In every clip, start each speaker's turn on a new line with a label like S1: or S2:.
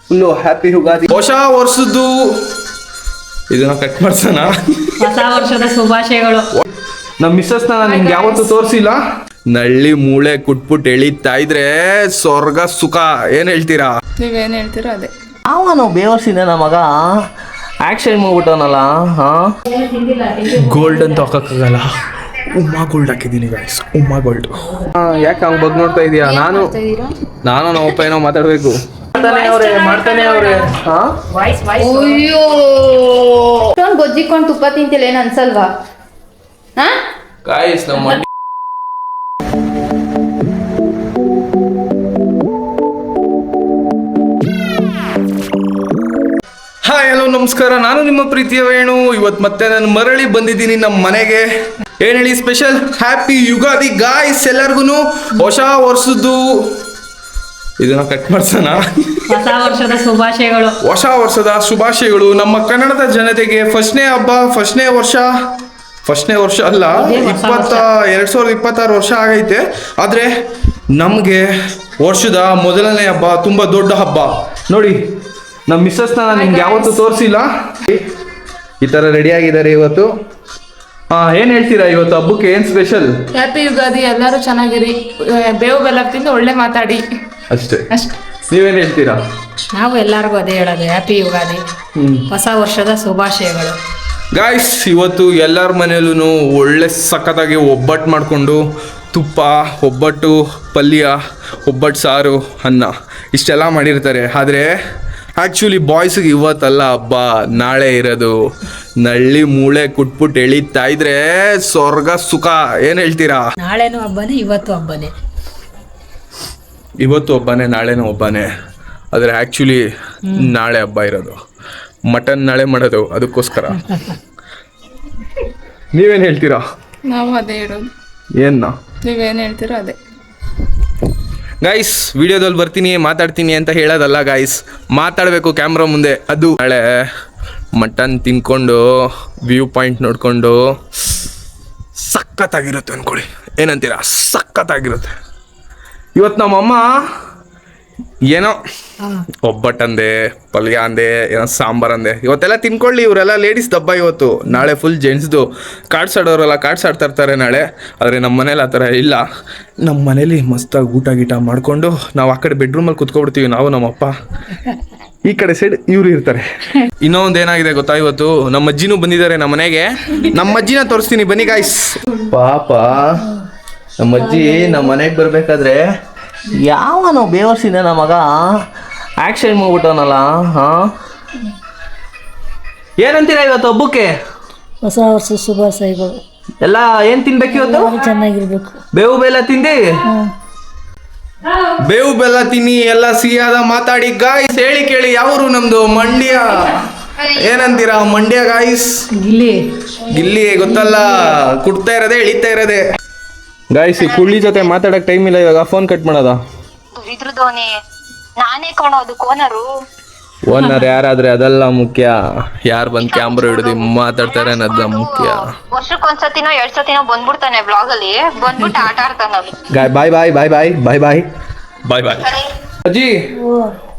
S1: Full happy Ugadi. ಹೊಸ ವರ್ಷದ್ದು ಇದನ್ನ ಕಟ್ ಮಾಡ್ಸೋಣ.
S2: ಹೊಸ ವರ್ಷದ ಶುಭಾಶಯಗಳು.
S1: ನಮ್ಮ ಮಿಸ್ಸಸ್ನ ನಾನು ನಿಮ್ಗೆ ಯಾವತ್ತೂ ತೋರಿಸಿಲ್ಲ. ನಳ್ಳಿ ಮೂಳೆ ಕುಟ್ಬಿಟ್ಟು ಎಳಿತಾ ಇದ್ರೆ ಸ್ವರ್ಗ ಸುಖ. ಏನ್ ಹೇಳ್ತೀರಾ?
S3: ನೀವೇನು ಹೇಳ್ತೀರೋ ಅದೇ.
S1: ಅವನು ಬೇವರ್ಸಿನ ನಮ್ಮ ಮಗ ಆಕ್ಷನ್ ಮಾಡ್ಬಿಟ್ಟವನಲ್ಲ. ಗೋಲ್ಡ್ ಅಂತ ಹಾಕಕ್ಕಾಗಲ್ಲ. ಉಮ್ಮಾ ಗೋಲ್ಡ್ ಹಾಕಿದ್ದೀನಿ ಗೈಸ್, ಉಮ್ಮಾ ಗೋಲ್ಡ್. ಯಾಕೆ ಹಂಗೆ ಬಗ್ಗೆ ನೋಡ್ತಾ ಇದೀಯಾ? ನಾನು ನಮ್ಮಪ್ಪ ಏನೋ ಮಾತಾಡ್ಬೇಕು. ಮಾಡ್ತಾನೆ ಅವ್ರೆ.
S4: ಅಯ್ಯೋ ಗೊಜ್ಜಿಕೊಂಡು ತುಪ್ಪ ತಿಂತಿಲ್ಲ ಏನು ಅನ್ಸಲ್ವಾ?
S1: ಗೈಸ್ ನಮ್ಮ ಹಾಯ್ ಹಲೋ ನಮಸ್ಕಾರ, ನಾನು ನಿಮ್ಮ ಪ್ರೀತಿಯ ವೇಣು. ಇವತ್ತು ಮತ್ತೆ ನಾನು ಮರಳಿ ಬಂದಿದ್ದೀನಿ ನಮ್ಮ ಮನೆಗೆ. ಏನ್ ಹೇಳಿ ಸ್ಪೆಷಲ್ ಹ್ಯಾಪಿ ಯುಗಾದಿ ಗಾಯ್ಸ್ ಎಲ್ಲರಿಗೂ. ಹೊಸ ವರ್ಷದ್ದು ಇದನ್ನ ಕಟ್ ಮಾಡ್ಸೋಣ.
S2: ಹೊಸ ವರ್ಷದ ಶುಭಾಶಯಗಳು.
S1: ಹೊಸ ವರ್ಷದ ಶುಭಾಶಯಗಳು ನಮ್ಮ ಕನ್ನಡದ ಜನತೆಗೆ. ಫಸ್ಟ್ನೇ ಹಬ್ಬ, ಫಸ್ಟ್ನೇ ವರ್ಷ ಅಲ್ಲ, 2026 ವರ್ಷ ಆಗೈತೆ. ಆದರೆ ನಮಗೆ ವರ್ಷದ ಮೊದಲನೇ ಹಬ್ಬ, ತುಂಬ ದೊಡ್ಡ ಹಬ್ಬ. ನೋಡಿ ನಮ್ಮ ಮಿಸ್ಸಸ್ನ ನಾನು ನಿಮ್ಗೆ ಯಾವತ್ತೂ ತೋರಿಸಿಲ್ಲ. ಈ ಥರ ರೆಡಿ ಆಗಿದ್ದಾರೆ ಇವತ್ತು. ಏನು ಹೇಳ್ತೀರಾ ಇವತ್ತು ಹಬ್ಬಕ್ಕೆ? ಏನು ಸ್ಪೆಷಲ್?
S3: ಹ್ಯಾಪಿ ಯುಗಾದಿ, ಎಲ್ಲರೂ ಚೆನ್ನಾಗಿರಿ, ಬೇವು ಬೆಲ್ಲ ತಿಂದು ಒಳ್ಳೆ ಮಾತಾಡಿ
S1: ಅಷ್ಟೇ. ನೀವೇನು ಹೇಳ್ತೀರಾ?
S2: ನಾವು ಎಲ್ಲರಿಗೂ ಅದೇ ಹೇಳೋದು, ಹ್ಯಾಪಿ ಯುಗಾದಿ, ಹೊಸ ವರ್ಷದ ಶುಭಾಶಯಗಳು.
S1: ಗಾಯ್ಸ್ ಇವತ್ತು ಎಲ್ಲರ ಮನೇಲೂ ಒಳ್ಳೆ ಸಖತ್ತಾಗಿ ಒಬ್ಬಟ್ಟು ಮಾಡಿಕೊಂಡು ತುಪ್ಪ, ಒಬ್ಬಟ್ಟು ಪಲ್ಯ, ಒಬ್ಬಟ್ಟು ಸಾರು, ಅನ್ನ ಇಷ್ಟೆಲ್ಲ ಮಾಡಿರ್ತಾರೆ. ಆದರೆ ಆ್ಯಕ್ಚುಲಿ ಬಾಯ್ಸಿಗೆ ಇವತ್ತಲ್ಲ ಹಬ್ಬ, ನಾಳೆ ಇರೋದು. ನಳ್ಳಿ ಮೂಳೆ ಕುಟ್ಬಿಟ್ಟು ಎಳಿತಾ ಇದ್ರೆ ಸ್ವರ್ಗ ಸುಖ. ಏನು ಹೇಳ್ತೀರಾ?
S2: ನಾಳೆನೂ ಹಬ್ಬನೇ, ಇವತ್ತು ಹಬ್ಬನೇ.
S1: ಇವತ್ತು ಹಬ್ಬನೇ, ನಾಳೆನೂ ಹಬ್ಬನೇ. ಆದರೆ ಆ್ಯಕ್ಚುಲಿ ನಾಳೆ ಹಬ್ಬ ಇರೋದು. ಮಟನ್ ನಾಳೆ ಮಾಡೋದು, ಅದಕ್ಕೋಸ್ಕರ. ನೀವೇನು ಹೇಳ್ತೀರಾ?
S3: ನಾವು ಅದೇ ಹೇಳೋದು.
S1: ಏನ್ನ
S3: ನೀವೇನು ಹೇಳ್ತೀರೋ ಅದೇ.
S1: ಗಾಯ್ಸ್ ವಿಡಿಯೋದಲ್ಲಿ ಬರ್ತೀನಿ ಮಾತಾಡ್ತೀನಿ ಅಂತ ಹೇಳೋದಲ್ಲ ಗಾಯ್ಸ್, ಮಾತಾಡಬೇಕು ಕ್ಯಾಮ್ರಾ ಮುಂದೆ. ಅದು ನಾಳೆ ಮಟನ್ ತಿನ್ಕೊಂಡು ವ್ಯೂ ಪಾಯಿಂಟ್ ನೋಡಿಕೊಂಡು ಸಖತ್ತಾಗಿರುತ್ತೆ ಅಂದ್ಕೊಳ್ಳಿ. ಏನಂತೀರಾ? ಸಖತ್ತಾಗಿರುತ್ತೆ. ಇವತ್ತು ನಮ್ಮಮ್ಮ ಏನೋ ಒಬ್ಬಟ್ಟಂದೆ, ಪಲ್ಯ ಅಂದೆ, ಏನೋ ಸಾಂಬಾರು ಅಂದೆ. ಇವತ್ತೆಲ್ಲ ತಿನ್ಕೊಳ್ಳಿ, ಇವರೆಲ್ಲ ಲೇಡೀಸ್ ದಬ್ಬ ಇವತ್ತು. ನಾಳೆ ಫುಲ್ ಜೆಂಟ್ಸ್ದು. ಕಾರ್ಡ್ಸ್ ಆಡೋರೆಲ್ಲ ಕಾರ್ಡ್ಸ್ ಆಡ್ತಾ ಇರ್ತಾರೆ ನಾಳೆ. ಆದರೆ ನಮ್ಮ ಮನೇಲಿ ಆ ಥರ ಇಲ್ಲ. ನಮ್ಮ ಮನೇಲಿ ಮಸ್ತಾಗಿ ಊಟ ಗೀಟ ಮಾಡಿಕೊಂಡು ನಾವು ಆ ಕಡೆ ಬೆಡ್ರೂಮಲ್ಲಿ ಕುತ್ಕೊಬಿಡ್ತೀವಿ. ನಾವು ನಮ್ಮಪ್ಪ ಈ ಕಡೆ ಸೈಡ್ ಇವ್ರು ಇರ್ತಾರೆ. ಇನ್ನೊಂದು ಏನಾಗಿದೆ ಗೊತ್ತಾ, ಇವತ್ತು ನಮ್ಮ ಅಜ್ಜಿನೂ ಬಂದಿದ್ದಾರೆ ನಮ್ಮ ಮನೆಗೆ. ನಮ್ಮ ಅಜ್ಜಿನ ತೋರಿಸ್ತೀನಿ ಬನ್ನಿ ಗಾಯ್ಸ್. ಪಾಪ ನಮ್ಮ ಅಜ್ಜಿ ನಮ್ಮ ಮನೆಗೆ ಬರಬೇಕಾದ್ರೆ ಯಾವನೋ ಬೇವರ್ಸಿನ ನಮ್ಮ ಮಗ ಆಕ್ಷನ್ ಮಾಡ್ಬಿಟ್ಟವನಲ್ಲ. ಏನಂತೀರಾ ಇವತ್ತು ಹಬ್ಬಕ್ಕೆ?
S5: ಹೊಸ ವರ್ಷ ಶುಭಾಶಯಗಳು.
S1: ಎಲ್ಲ ಏನ್ ತಿನ್ಬೇಕು ಇವತ್ತು?
S5: ಚೆನ್ನಾಗಿರ್ಬೇಕು.
S1: ಬೇವು ಬೆಲ್ಲ ತಿಂದಿ? ಬೇವು ಬೆಲ್ಲ ತಿನ್ನಿ, ಎಲ್ಲ ಸಿಹಿಯಾದ ಮಾತಾಡಿ ಗಾಯ್ಸ್. ಹೇಳಿ ಕೇಳಿ, ಯಾವರು ನಮ್ದು? ಮಂಡ್ಯ. ಏನಂತೀರಾ ಮಂಡ್ಯ ಗಾಯ್ಸ್? ಗಿಲ್ಲಿ ಗೊತ್ತಲ್ಲ, ಕುಡ್ತಾ ಇರೋದೆ ಎಳಿತಾ ಇರೋದೆ ಗಾಯ್ಸ್. ಈ ಕುಳ್ಳಿ ಜೊತೆ ಮಾತಾಡಕ್ ಟೈಮ್ ಇಲ್ಲ ಇವಾಗ, ಫೋನ್ ಕಟ್ ಮಾಡೋದ.
S6: ನಾನೇ ಕೊಡೋದು ಕೋನರು.
S1: ಓನರ್ ಯಾರಾದ್ರೆ ಅದೆಲ್ಲ ಮುಖ್ಯ, ಯಾರು ಬಂದ್ ಕ್ಯಾಮ್ರಾ ಹಿಡಿದು ಮಾತಾಡ್ತಾರೆ ಅನ್ನೋದ ಮುಖ್ಯ.
S6: ವರ್ಷಕ್ಕೊಂದ್ಸತಿನೋ 2 ಸತಿನೋ ಬಂದ್ಬಿಡ್ತಾನೆ ಬ್ಲಾಗ್ ಅಲ್ಲಿ, ಬಂದ್ಬಿಟ್ಟು ಆಟ ಆಡ್ತಾನೆ.
S1: ಬಾಯ್ ಬಾಯ್ ಬಾಯ್ ಬಾಯ್ ಬಾಯ್ ಬಾಯ್ ಬಾಯ್ ಬಾಯ್. ಅಜ್ಜಿ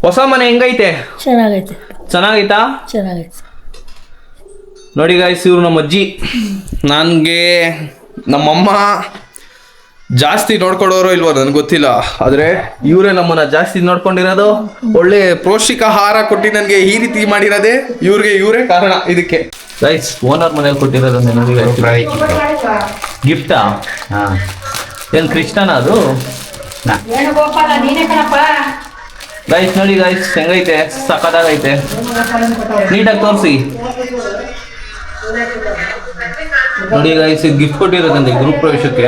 S1: ಹೊಸ ಮನೆ ಹೆಂಗೈತೆ?
S5: ಚೆನ್ನಾಗೈತೆ.
S1: ಚೆನ್ನಾಗೈತಾ?
S5: ಚೆನ್ನಾಗೈತೆ.
S1: ನೋಡಿ ಗಾಯ್ಸ್, ಇವ್ರು ನಮ್ಮ ಅಜ್ಜಿ. ನನಗೆ ನಮ್ಮಮ್ಮ ಜಾಸ್ತಿ ನೋಡ್ಕೊಡೋರು ಇಲ್ವೋ ನನಗೆ ಗೊತ್ತಿಲ್ಲ, ಆದರೆ ಇವರೇ ನಮ್ಮನ್ನ ಜಾಸ್ತಿ ನೋಡ್ಕೊಂಡಿರೋದು. ಒಳ್ಳೆ ಪೌಷ್ಟಿಕ ಆಹಾರ ಕೊಟ್ಟು ನನಗೆ ಈ ರೀತಿ ಮಾಡಿರೋದೇ ಇವರೇ ಕಾರಣ ಇದಕ್ಕೆ. ಗೈಸ್ ಓನರ್ ಮನೇಲಿ ಕೊಟ್ಟಿರೋದು ಗಿಫ್ಟಾ? ಏನು ಕೃಷ್ಣನ ಅದು? ಗೈಸ್ ನೋಡಿ ಗೈಸ್ ಹೆಂಗೈತೆ, ಸಖತ್ತಾಗೈತೆ. ನೀಟಾಗಿ ತೋರಿಸಿ ನೋಡಿ ಗೈಸ್, ಇದು ಗಿಫ್ಟ್ ಕೊಟ್ಟಿರೋದಂತೆ ಗ್ರೂಪ್ ಪ್ರವೇಶಕ್ಕೆ.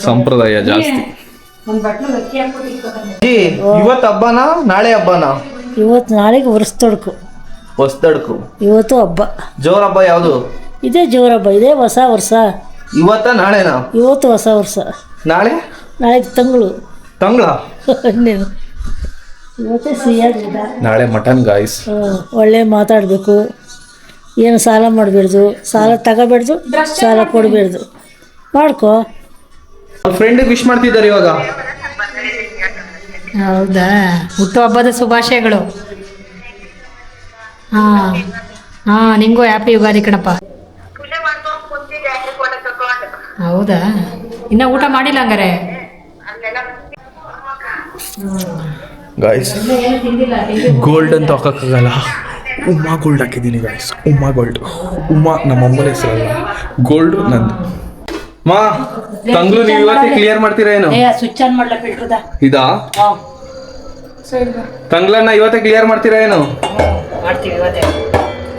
S1: ಸಂಪ್ರದಾಯ ಜಾಸ್ತಿ. ಇವತ್ತು ಹಬ್ಬನಾ ನಾಳೆ ಹಬ್ಬನಾ?
S5: ಇವತ್ತು ನಾಳೆಗೆ ಹೊಸತಡ್ಕು.
S1: ಇವತ್ತು
S5: ಹಬ್ಬ.
S1: ಜೋರ ಹಬ್ಬ ಯಾವುದು?
S5: ಇದೇ ಜೋರ ಹಬ್ಬ, ಇದೇ ಹೊಸ ವರ್ಷ.
S1: ಇವತ್ತ ನಾಳೆನಾ?
S5: ಇವತ್ತು ಹೊಸ ವರ್ಷ.
S1: ನಾಳೆ
S5: ತಂಗಳು. ಇವತ್ತೇ ಸಿಹಿಯಾಗಿ
S1: ನಾಳೆ ಮಟನ್ ಗಾಯ್ಸ್.
S5: ಒಳ್ಳೆ ಮಾತಾಡಬೇಕು, ಏನು ಸಾಲ ಮಾಡಬೇಡ್ದು, ಸಾಲ ತಗೋಬೇಡ್ದು, ಸಾಲ ಕೊಡಬೇಡ್ದು. ಮಾಡ್ಕೋ.
S1: ಅವ್ರ ಫ್ರೆಂಡ್ ವಿಶ್ ಮಾಡ್ತಿದ್ದಾರೆ ಇವಾಗ.
S2: ಹೌದಾ, ಹುಟ್ಟುಹಬ್ಬದ ಶುಭಾಶಯಗಳು. ಹಾ ಹಾ, ನಿಂಗೂ ಹ್ಯಾಪಿ ಯುಗಾದಿ ಕಣಪ್ಪ. ಹೌದಾ, ಇನ್ನ ಊಟ ಮಾಡಿಲ್ಲ ಹಂಗಾರೆ?
S1: ಗಾಯ್ಸ್ ಗೋಲ್ಡ್ ಅಂತ ಹಾಕಕ್ಕಾಗಲ್ಲ, ಉಮ್ಮಾ ಗೋಲ್ಡ್ ಹಾಕಿದ್ದೀನಿ ಗಾಯ್ಸ್. ಉಮ್ಮಾ ಗೋಲ್ಡ್, ಉಮ್ಮಾ ನಮ್ಮ ಅಮ್ಮನ ಹೆಸರಲ್ಲ, ಗೋಲ್ಡ್ ನಂದು. ಮಾ ತಂಗ್ಳು ನೀವು ಇವತ್ತೇ ಕ್ಲಿಯರ್ ಮಾಡ್ತೀರಾ ಏನು?
S5: ಸ್ವಿಚ್ ಆನ್ ಮಾಡ್ಲಾ ಫಿಲ್ಟರ್ದ?
S1: ಇದಾ ತಂಗ್ಳನ್ನ ಇವತ್ತೇ ಕ್ಲಿಯರ್ ಮಾಡ್ತೀರಾ ಏನು?
S2: ಮಾಡ್ತೀವಿ ಇವತ್ತೇ.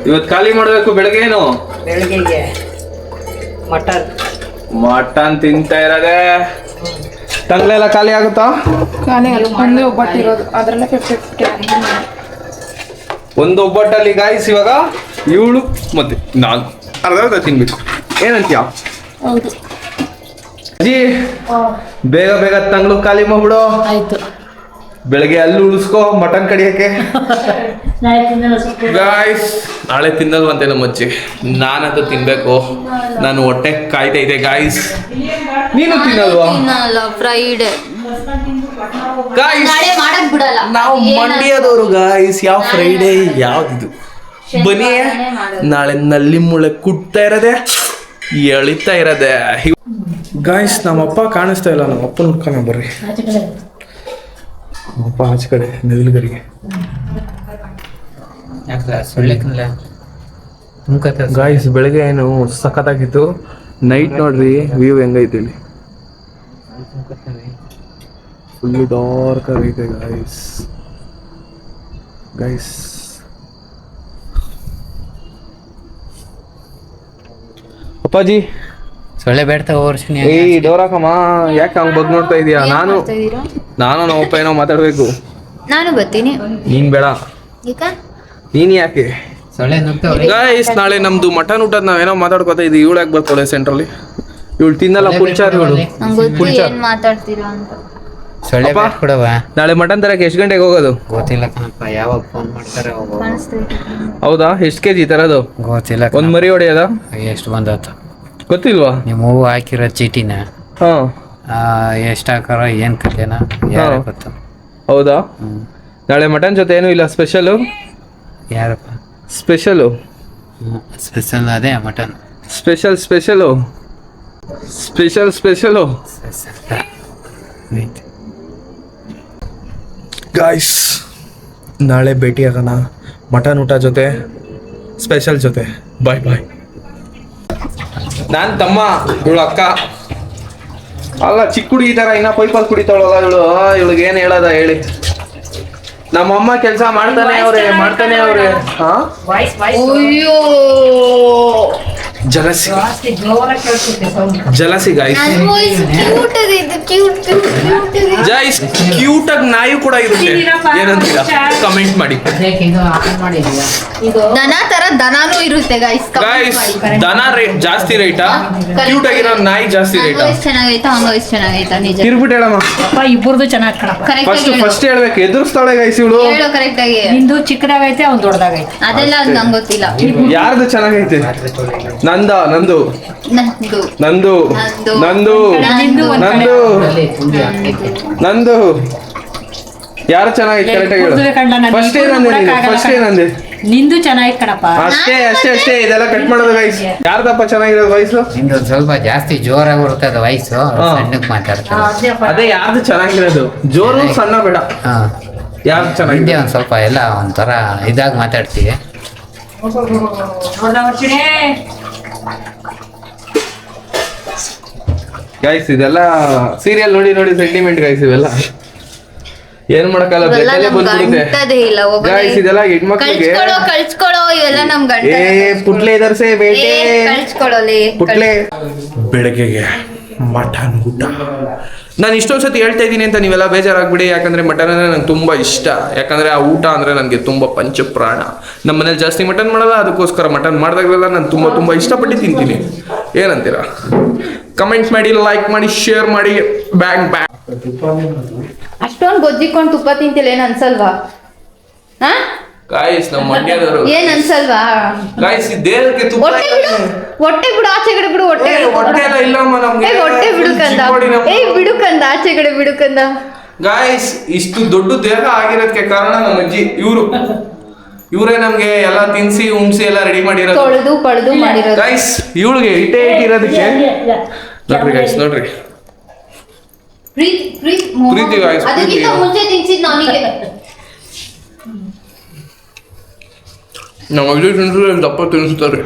S1: ಇವತ್ತು ಖಾಲಿ ಮಾಡ್ಬೇಕು. ಬೆಳಗ್ಗೆ ಏನು?
S2: ಬೆಳಿಗ್ಗೆಗೆ
S1: ಮಟನ್ ತಿಂತಾ ಇರೋದೆ. ತಂಗ್ಳೆಲ್ಲ ಖಾಲಿ ಆಗುತ್ತಾ?
S3: ಖಾಲಿ ಅಲ್ಲ, ಒಂದೇ ಒಬ್ಬಟ್ಟಿರೋದು, ಅದ್ರಲ್ಲೇ 50-50
S1: ಒಂದು ಒಬ್ಬಟ್ಟಲ್ಲಿ ಗಾಯ್ಸ್ ಇವಾಗ ಇವಳು ಮತ್ತೆ ನಾನು ಅರ್ಧ ತಿನ್ಬೇಕು. ಏನಂತೀಯ
S3: ಹೌದು.
S1: ಅಜ್ಜಿ ಬೇಗ ಬೇಗ ತಂಗ್ಳು ಖಾಲಿ ಮಾಡ್ಬಿಡು.
S5: ಆಯ್ತು.
S1: ಬೆಳಗ್ಗೆ ಅಲ್ಲಿ ಉಳಿಸ್ಕೋ ಮಟನ್ ಕಡಿಯಕ್ಕೆ.
S5: ನಾಳೆ ತಿನ್ನಲ್ಲ ಸ್ವಲ್ಪ.
S1: ಗಾಯ್ಸ್ ನಾಳೆ ತಿನ್ನಲ್ವಂತೆ ನಮ್ಮ ಅಜ್ಜಿ, ನಾನಂತೂ ತಿನ್ಬೇಕು. ನಾನು ಹೊಟ್ಟೆ ಕಾಯ್ತೈತೆ ಗಾಯ್ಸ್. ನೀನು ತಿನ್ನಲ್ವಾ?
S4: ಫ್ರೈಡೆ
S1: ಗಾಯ್ಸ್
S4: ನಾಳೆ ಮಾಡಕ್ ಬಿಡಲ್ಲ.
S1: ನಾವು ಮಂಡ್ಯದವರು ಗಾಯ್ಸ್. ಯಾವ ಫ್ರೈಡೇ ಯಾವ್ದಿದು? ಬನ್ನಿ, ನಾಳೆ ನಲ್ಲಿ ಮುಳೆ ಕುಟ್ತಾ ಇರೋದೆ, ಎಳಿತಾ ಇರೋದೆ ಗಾಯ್ಸ್. ನಮ್ಮಪ್ಪ ಕಾಣಿಸ್ತಾ ಇಲ್ಲ, ನಮ್ಮಪ್ಪ ನೋಡ್ಕೊಂಡ ಬರ್ರಿ.
S5: ಆಚೆ ಕಡೆ.
S1: ನಮ್ಮಪ್ಪ ಆಚೆ ಕಡೆ ನವಿಲುಗರಿಗೆ. ಗಾಯ್ಸ್ ಬೆಳಗ್ಗೆ ಏನು ಸಖತ್ತಾಗಿತ್ತು. ನೈಟ್ ನೋಡ್ರಿ ವ್ಯೂ ಹೆಂಗೈತೆ ಇಲ್ಲಿ. ಫುಲ್ ಡಾರ್ಕ್ ಆಗೈತೆ ಗಾಯ್ಸ್. ಗೈಸ್ ಅಪ್ಪಾಜಿ
S7: ಸೊಳ್ಳೆ ಬೇಡ್ತಾ ವರ್ಷ
S1: ಏಯ್ ಡೋರಾಕಮ್ಮ, ಯಾಕೆ ಹಂಗ್ ಬಗ್ ನೋಡ್ತಾ ಇದೀಯಾ? ನಾನು ನಮ್ಮಪ್ಪ ಏನೋ ಮಾತಾಡ್ಬೇಕು.
S4: ನಾನು ಬರ್ತೀನಿ.
S1: ನೀನ್ ಬೇಡ,
S4: ಈಗ
S1: ನೀನ್ ಯಾಕೆ?
S7: ಸೊಳ್ಳೆ ನುಗ್ತಾವ್ರಿ.
S1: ಗೈಸ್ ನಾಳೆ ನಮ್ದು ಮಟನ್ ಊಟದ ನಾವೇನೋ ಮಾತಾಡ್ಕೋತಾ ಇದೀವಿ. ಇವಳು ಯಾಕೆ ಬರ್ತಾಳೆ ಸೆಂಟ್ರಲ್ಲಿ? ಇವಳು ತಿನ್ನಲ್ಲ ಪುಲ್ಚಾರ್. ಇವಳು
S4: ನಂಗೆ ಗೊತ್ತು ಏನ್ ಮಾತಾಡ್ತೀರಾ ಅಂತ.
S7: ಸೊಳ್ಳೆ
S1: ಅಪ್ಪ.
S7: ಬೇಡ್ ಕೊಡವ.
S1: ನಾಳೆ ಮಟನ್ ತರಕ್ಕೆ ಎಷ್ಟು ಗಂಟೆಗೆ ಹೋಗೋದು?
S7: ಗೊತ್ತಿಲ್ಲ ಕಣಪ್ಪ, ಯಾವಾಗ ಫೋನ್ ಮಾಡ್ತಾರೆ
S4: ಕಾಣಿಸ್ತೈತೆ.
S1: ಹೌದಾ? ಎಷ್ಟು ಕೆಜಿ ತರೋದು?
S7: ಗೊತ್ತಿಲ್ಲ
S1: ಒಂದ್ ಮರಿ ಹೊಡೆಯೋದ?
S7: ಎಷ್ಟು ಬಂದತ್ತು
S1: ಗೊತ್ತಿಲ್ವಾ?
S7: ನಿಮ್ಮ ಹೂವು ಹಾಕಿರೋ ಚೀಟಿನ
S1: ಹಾ
S7: ಎಷ್ಟು ಹಾಕಾರೋ ಏನ್ ಕಥೆನ ಯಾರ ಗೊತ್ತು.
S1: ಹೌದಾ? ನಾಳೆ ಮಟನ್ ಜೊತೆ ಏನು ಇಲ್ಲ ಸ್ಪೆಷಲು?
S7: ಯಾರಪ್ಪ
S1: ಸ್ಪೆಷಲು
S7: ಸ್ಪೆಷಲ್? ಅದೇ mutton
S1: special special special special guys. ನಾಳೆ ಭೇಟಿ ಆಗೋಣ ಮಟನ್ ಊಟ ಜೊತೆ, ಸ್ಪೆಷಲ್ ಜೊತೆ. ಬಾಯ್ ಬಾಯ್. ನಾನು ತಮ್ಮ, ಇವಳು ಅಕ್ಕ. ಅಲ್ಲ ಚಿಕ್ಕ ಹುಡುಗಿ ಥರ ಇನ್ನ ಪೈಪಲ್ಲಿ ಕುಡಿತಾಳಲ್ಲ ಇವಳು. ಇವಳಿಗೆ ಏನು ಹೇಳೋದ ಹೇಳಿ? ನಮ್ಮಮ್ಮ ಕೆಲಸ ಮಾಡ್ತಾನೆ ಅವ್ರೆ. ಹಾ
S4: ಅಯ್ಯೋ
S1: ಜಲಸಿ ಜಲಸಿ ಗಾಯ್ಸ್.
S4: ನನ್ನ ವಾಯ್ಸ್ ಕ್ಯೂಟ್ ಇದೆ, ಕ್ಯೂಟ್
S1: ಗೈಸ್ ಕ್ಯೂಟ್ ಆಗಿ ನಾಯಿ ಕೂಡ ಇರುತ್ತೆ. ಏನಂತೀರಾ ಕಮೆಂಟ್ ಮಾಡಿ
S4: ದನ ತರ ದನಾನು ಇರುತ್ತೆ ಗೈಸ್.
S1: ಗೈಸ್. ದನ ರೇಟ್ ಜಾಸ್ತಿ ರೇಟಾ? ಕ್ಯೂಟ್ ಆಗಿರೋ ನಾಯಿ ಜಾಸ್ತಿ ರೇಟಾ?
S4: ಹಂಗ ಚೆನ್ನಾಗೈತಾ ಹಂಗ ಚೆನ್ನಾಗೈತಾ? ನಿಜ
S1: ತಿರ್ಬಿಟ್ಟು ಹೇಳಮ್ಮ.
S2: ಇಬ್ಬರದು ಚೆನ್ನಾಗಿ ಕಣಪ್ಪ.
S4: ಕರೆಕ್ಟ್ ಆಗಿ
S1: ಫಸ್ಟ್ ಹೇಳ್ಬೇಕು. ಎದುರಿಸ್ತಾಳೆ ಗೈಸ್ ಇವಳು.
S4: ಹೇಳು ಕರೆಕ್ಟ್ ಆಗಿ.
S2: ನಿಂದು ಚಿಕ್ಕದಾಗೈತೆ, ಅವ್ನು ದೊಡ್ಡದಾಗೈತೆ.
S4: ಅದೆಲ್ಲ ನಂಗೆ ಗೊತ್ತಿಲ್ಲ.
S1: ಯಾರ್ದು ಚೆನ್ನಾಗೈತೆ? ನಂದು
S4: ನಂದು
S1: ನಂದು ನಂದು
S2: ನಿಂದು ಒಂದ್ ಕಡೆ.
S1: ನಂದು ಯಾರು ಚೆನ್ನಾಗೈತೆ ಕರೆಕ್ಟ್ ಆಗಿ ಹೇಳು. ಫಸ್ಟ್ ಏನಂದೆ?
S2: ನಿಂದು ಚೆನ್ನಾಗಿ ಕಣಪ್ಪ.
S1: ಅಷ್ಟೇ ಇದೆಲ್ಲ ಕಟ್ ಮಾಡೋದು ಗೈಸ್. ಯಾರ್ದಪ್ಪ ಚೆನ್ನಾಗಿರೋದು ವಯಸ್ಸು?
S7: ನಿಂದು ಸ್ವಲ್ಪ ಜಾಸ್ತಿ ಜೋರಾಗಿ ಬರ್ತದ ವಯಸ್ಸು, ಸಣ್ಣಕ್ಕೆ ಮಾತಾಡ್ತಾರೆ.
S1: ಅದೇ ಯಾರ್ದು ಚೆನ್ನಾಗಿರೋದು? ಜೋರು ಸಣ್ಣ ಬೇಡ,
S7: ಹಾ
S1: ಯಾರ್ದು
S7: ಹಿಂದೆ
S1: ಚೆನ್ನಾಗಿದೆ?
S7: ಒಂದ್ ಸ್ವಲ್ಪ ಎಲ್ಲ ಒಂಥರ ಇದಾಗಿ ಮಾತಾಡ್ತೀವಿ.
S1: ಗೈಸ್ ಇದೆಲ್ಲ ಸೀರಿಯಲ್ ನೋಡಿ ಸೆಂಟಿಮೆಂಟ್ ಗೈಸ್. ಇವೆಲ್ಲ ಏನ್ ಮಾಡಕ್ಕಲ್ಲ, ಬೆಟ್ಟಲ್ಲೇ ಬಂದ್ಬಿಡುತ್ತೆ
S4: ಗಂಟದೇ ಇಲ್ಲ
S1: ಗೈಸ್. ಇದೆಲ್ಲ ಹೆಣ್ಮಕ್ಳಿಗೆ
S4: ಕಳ್ಸ್ಕೊಳೋ ಇವೆಲ್ಲ ನಮ್ ಗಂಟ.
S1: ಪುಟ್ಲೆ ಇದರ್ಸೆ ಬೇಟೆ
S4: ಕಳ್ಸ್ಕೊಳೋಲಿ
S1: ಪುಟ್ಲೆ. ಬೆಳಗ್ಗೆಗೆ ಮಟನ್ ಊಟ. ನಾನು ಇಷ್ಟೊಂದು ಸತಿ ಹೇಳ್ತಾ ಇದ್ದೀನಿ ಅಂತ ನೀವೆಲ್ಲ ಬೇಜಾರಾಗ್ಬಿಡಿ. ಯಾಕಂದ್ರೆ ಮಟನ್ ಅಂದ್ರೆ ನಂಗೆ ತುಂಬಾ ಇಷ್ಟ. ಯಾಕಂದ್ರೆ ಆ ಊಟ ಅಂದ್ರೆ ನನಗೆ ತುಂಬಾ ಪಂಚಪ್ರಾಣ. ನಮ್ಮ ಮನೇಲಿ ಜಾಸ್ತಿ ಮಟನ್ ಮಾಡಲ್ಲ, ಅದಕ್ಕೋಸ್ಕರ ಮಟನ್ ಮಾಡಿದಾಗಲೆಲ್ಲ ನಾನು ತುಂಬಾ ಇಷ್ಟಪಟ್ಟು ತಿಂತೀನಿ. ಏನಂತೀರಾ? ಕಮೆಂಟ್ ಮಾಡಿ, ಲೈಕ್ ಮಾಡಿ, ಶೇರ್ ಮಾಡಿ. ಬ್ಯಾಂಗ್
S4: ಅಷ್ಟೊಂದು ಗೊಜ್ಜಿಕೊಂಡು ತುಪ್ಪ ತಿಂತಿಲ್ಲ ಏನ್ ಅನ್ಸಲ್ವಾ? ಹಾ
S1: ಗಾಯ್ಸ್ ನಮ್ಮ ಮಂಡ್ಯದವರು
S4: ಏನ್ ಅನ್ಸಲ್ವಾ?
S1: ಗಾಯ್ಸ್ ಈ ದೇಹಕ್ಕೆ ತುಪ್ಪ
S4: ಹೊಟ್ಟೆ ಬಿಡು ಆಚೆ ಕಡೆ ಬಿಡು ಹೊಟ್ಟೆ
S1: ಹೊಟ್ಟೆ ಎಲ್ಲ ಇಲ್ಲಮ್ಮ ನಮ್ಗೆ
S4: ಹೊಟ್ಟೆ ಬಿಡುಕಂದ ಬಿಡುಕಂದ ಆಚೆ ಕಡೆ ಬಿಡುಕಂದ.
S1: ಗಾಯ್ಸ್ ಇಷ್ಟು ದೊಡ್ಡ ದೇಹ ಆಗಿರೋದಕ್ಕೆ ಕಾರಣ ನಮ್ಮ ಅಜ್ಜಿ ಇವರೇ ನಮ್ಗೆ ಎಲ್ಲ ತಿನ್ಸಿ ಉಣ್ಸಿ ಎಲ್ಲ ರೆಡಿ ಮಾಡಿರೋದು.
S4: ತೊಳೆದು ಪಳೆದು ಮಾಡಿರೋದು.
S1: ಗಾಯ್ಸ್ ಇವಳಿಗೆ ಇಟ್ಟಿರೋದಕ್ಕೆ ನೋಡ್ರಿ ಗಾಯ್ಸ್ ನೋಡ್ರಿ ಪ್ರೀತಿ guys,
S4: ಅದಕ್ಕಿಂತ
S1: ಪ್ರೀತಿ.
S4: ಮುಂಚೆ ತಿನ್ಸಿದ್ ನನಗೆ.
S1: ನಮ್ಮ ಅಜ್ಜಿ ತಿನ್ಸಿದ್ರೆ ದಪ್ಪ ತಿನ್ನಿಸ್ತಾರೆ.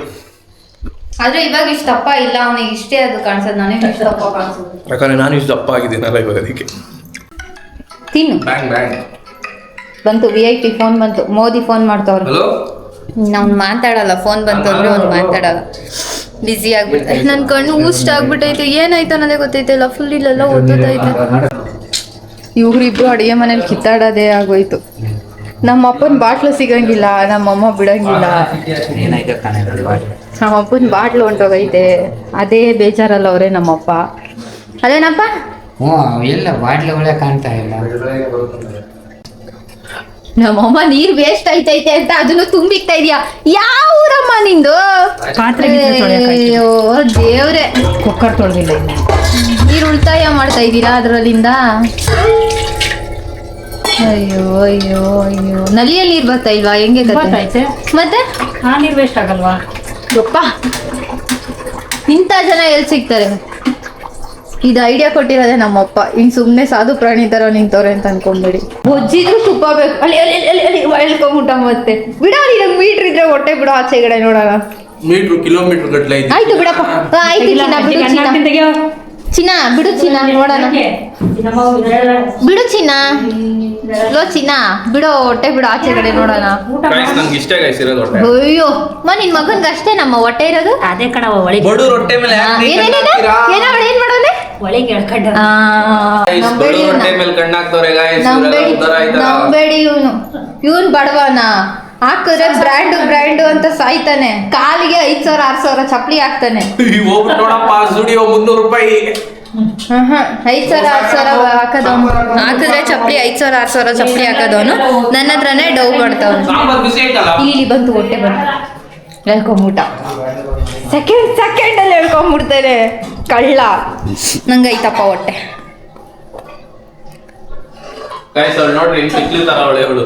S4: ಆದ್ರೆ ಇವಾಗ ಇಷ್ಟ ದಪ್ಪ ಇಲ್ಲ, ಅವನಿಗೆ ಇಷ್ಟೇ ಅದು ಕಾಣಿಸೋದು, ನನಗೆ ಇಷ್ಟ ದಪ್ಪ ಕಾಣಿಸೋದು.
S1: ಯಾಕಂದ್ರೆ ನಾನು ಇಷ್ಟು ದಪ್ಪ ಆಗಿದ್ದೀನಲ್ಲ ಇವಾಗ ಅದಕ್ಕೆ.
S4: ತಿನ್ನು.
S1: Bang bang.
S4: ಬಂತು VIP ಫೋನ್ ಬಂತು, ಮೋದಿ ಫೋನ್ ಮಾಡ್ತವ್ರು.
S1: ಹಲೋ
S4: ನಾವು ಮಾತಾಡಲ್ಲ, ಫೋನ್ ಬಂತು ಅಂದ್ರೆ ಅವ್ನು ಮಾತಾಡಲ್ಲ, ಬಿಸಿ ಆಗ್ಬಿಡ್ತಾರೆ. ನನ್ ಕಣ್ಣು ಊಸ್ಟ್ ಆಗ್ಬಿಟ್ಟೈತೆ, ಏನಾಯ್ತು ಅನ್ನೋದೇ ಗೊತ್ತೈತಿಲ್ಲ, ಫುಲ್ ಇಲ್ಲೆಲ್ಲ ಓದ್ತೈತೆ. ಇವ್ರಿಬ್ರು ಅಡಿಗೆ ಮನೇಲಿ ಕಿತ್ತಾಡೋದೇ ಆಗೋಯ್ತು. ನಮ್ಮ ಅಪ್ಪನ ಬಾಟ್ಲು ಸಿಗಂಗಿಲ್ಲ, ನಮ್ಮಮ್ಮ ಬಿಡಂಗಿಲ್ಲ.
S7: ಏನಾಯ್ತು ಕಾಣಿಲ್ಲ.
S4: ನಮ್ಮ ಅಪ್ಪನ ಬಾಟ್ಲು ಹೊಂಟೋಗೈತೆ, ಅದೇ ಬೇಜಾರಲ್ಲ ಅವರೇ ನಮ್ಮಪ್ಪ. ಅದೇನಪ್ಪ?
S7: ಹ್ಞೂ ಎಲ್ಲ ಬಾಟ್ಲುಗಳೇ ಕಾಣ್ತಾ ಇಲ್ಲ.
S4: ನಮ್ಮಮ್ಮ ನೀರ್ ವೇಸ್ಟ್ ಆಯ್ತೈತೆ ಅಂತ ಅದನ್ನು ತುಂಬಿಕ್ತಾ ಇದೀಯಾ? ಯಾವ ಊರಮ್ಮ ನಿಂದು?
S2: ಪಾತ್ರೆ
S4: ಅಯ್ಯೋ ದೇವ್ರೆ,
S2: ಕುಕ್ಕರ್ ತೊಳೆದಿಲ್ಲ ಇನ್ನು.
S4: ನೀರು ಉಳಿತಾಯ ಮಾಡ್ತಾ ಇದ್ದೀರಾ ಅದ್ರಲ್ಲಿಂದ? ಅಯ್ಯೋ ಅಯ್ಯೋ ಅಯ್ಯೋ, ನಲಿಯಲ್ಲಿ ನೀರ್ ಬರ್ತಾ ಇಲ್ವಾ? ಹೆಂಗೆ ಕತೆ?
S2: ಗೊತ್ತಾಯ್ತೆ.
S4: ಮತ್ತೆ
S2: ಆ ನೀರು ವೇಸ್ಟ್ ಆಗಲ್ವಾ?
S4: ಯಪ್ಪ, ಇಂಥ ಜನ ಎಲ್ಲಿ ಸಿಗ್ತಾರೆ? ಇದು ಐಡಿಯಾ ಕೊಟ್ಟಿರೋದೇ ನಮ್ಮಪ್ಪ. ಹಿಂಗ್ ಸುಮ್ನೆ ಸಾಧು ಪ್ರಾಣಿ ತರ ನಿಂತವ್ರೆ ಅಂತ ಅನ್ಕೊಂಬೇಡಿ. ಬೊಜ್ಜಿದ್ರು ತುಪ್ಪ ಬೇಕು, ಅಲ್ಲಿ ಅಲ್ಲಿ ಅಲ್ಲಿ ಅಲ್ಲಿ ಹೇಳ್ಕೊಂಬಿಟ್ಟ. ಮತ್ತೆ ಬಿಡ, ನಂಗೆ ಮೀಟ್ರ್ ಇದ್ರೆ ಹೊಟ್ಟೆ ಬಿಡು ಆಚೆಗಡೆ ನೋಡೋಣ.
S1: ಮೀಟ್ರು ಕಿಲೋಮೀಟರ್ ಗಟ್ಲೆ ಐತಿ.
S4: ಆಯ್ತು ಬಿಡಪ್ಪ, ಆಯ್ತು ಚಿನ್ನ, ಬಿಡು ಚಿನ್ನ, ಚಿನ್ನ ಬಿಡು ಚಿನ್ನ, ನೋಡೋಣ. ಬಿಡು ಚಿನ್ನ, ಲೋ ಚಿನ್ನ ಬಿಡು, ಹೊಟ್ಟೆ ಬಿಡು ಆಚೆಗಡೆ ನೋಡೋಣ.
S1: ಗಾಯ್ಸ್ ನಂಗೆ ಇಷ್ಟ ಗಾಯ್ಸ್ ಇರೋದು ಹೊಟ್ಟೆ.
S4: ಅಯ್ಯೋ ನಿನ್ ಮಗನ್ಗೆ ಅಷ್ಟೇ ನಮ್ಮ ಹೊಟ್ಟೆ ಇರೋದು?
S2: ಅದೇ ಕಣವ ಒಳಗೆ
S1: ಬಡವ್ರ ಹೊಟ್ಟೆ ಮೇಲೆ ಯಾಕ್ ನೀವ್
S4: ಏನೇನೇನು
S1: ಕಣ್ಣಾಕ್ತೀರಾ?
S4: ಏನೋ ಅವಳು ಏನ್ ಮಾಡೋನೆ?
S2: ಒಳಗೆ ಎಳ್ಕೊಂಡ.
S1: Guys, ಬಡವ್ರ ಹೊಟ್ಟೆ ಮೇಲೆ ಕಣ್ಣಾಕ್ತವ್ರೆ ಗಾಯ್ಸ್.
S4: ನಂಬೇಡಿ ನಂಬೇಡಿ, ಇವನ್ ಬಡವನ ಹಾಕಿದ್ರೆ ಬ್ರ್ಯಾಂಡು ಅಂತ ಸಾಯ್ತಾನೆ. ಕಾಲಿಗೆ 5,000 6,000 ಚಪ್ಪಲಿ ಹಾಕ್ತಾನೆ.
S1: ಹೋಗ್ಬಿಟ್ಟು ನೋಡಪ್ಪ ಸ್ಟುಡಿಯೋ 300 ರೂಪಾಯಿ.
S4: 5,000 6,000 ಹಾಕದವನು, ಹಾಕಿದ್ರೆ ಚಪ್ಪಲಿ 5,000 6,000 ಚಪ್ಪಲಿ ಹಾಕದವನು ನನ್ನ ಹತ್ರನೇ ಡೌ ಮಾಡ್ತಾವನು.
S1: ಸಾಂಬಾರ್ ಬಿಸಿ ಐತಲ್ಲ.
S4: ಇಲ್ಲಿ ಬಂತು ಹೊಟ್ಟೆ ಬಂತು, ಹೇಳ್ಕೊಂಬಿಟ್ಟ. ಸೆಕೆಂಡ್ ಅಲ್ಲಿ ಹೇಳ್ಕೊಂಬಿಡ್ತೇನೆ ಕಳ್ಳ. ನಂಗೆ ಐತಪ್ಪ ಹೊಟ್ಟೆ.
S1: ಗಾಯ್ಸ್ ಅವ್ಳು ನೋಡ್ರಿ ಹಿಂಗ್ ಸಿಕ್ಲಿತಾರ ಅವಳು.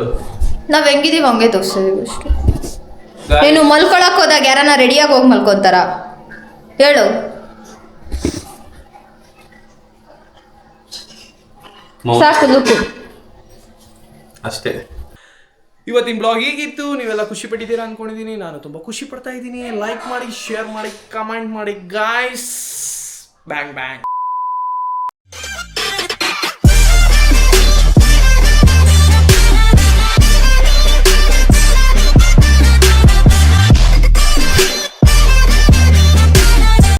S4: ನಾವ್ ಹೆಂಗಿದೀವಿ ಹಂಗೆ ತೋರಿಸ್ತೀವಿ ಅಷ್ಟೇ. ಏನು ಮಲ್ಕೊಳಕ್ ಹೋದಾಗ ಯಾರನ್ನ ರೆಡಿಯಾಗಿ ಹೋಗಿ ಮಲ್ಕೊಂತಾರ ಹೇಳು? ಸಾಕು ಲುಕ್ಕು
S1: ಅಷ್ಟೇ. ಇವತ್ತಿನ ಬ್ಲಾಗ್ ಹೀಗಿತ್ತು. ನೀವೆಲ್ಲ ಖುಷಿ ಪಟ್ಟಿದ್ದೀರಾ ಅನ್ಕೊಂಡಿದ್ದೀನಿ. ನಾನು ತುಂಬಾ ಖುಷಿ ಪಡ್ತಾ ಇದ್ದೀನಿ. ಲೈಕ್ ಮಾಡಿ, ಶೇರ್ ಮಾಡಿ, ಕಮೆಂಟ್ ಮಾಡಿ ಗಾಯ್ಸ್. Bang bang.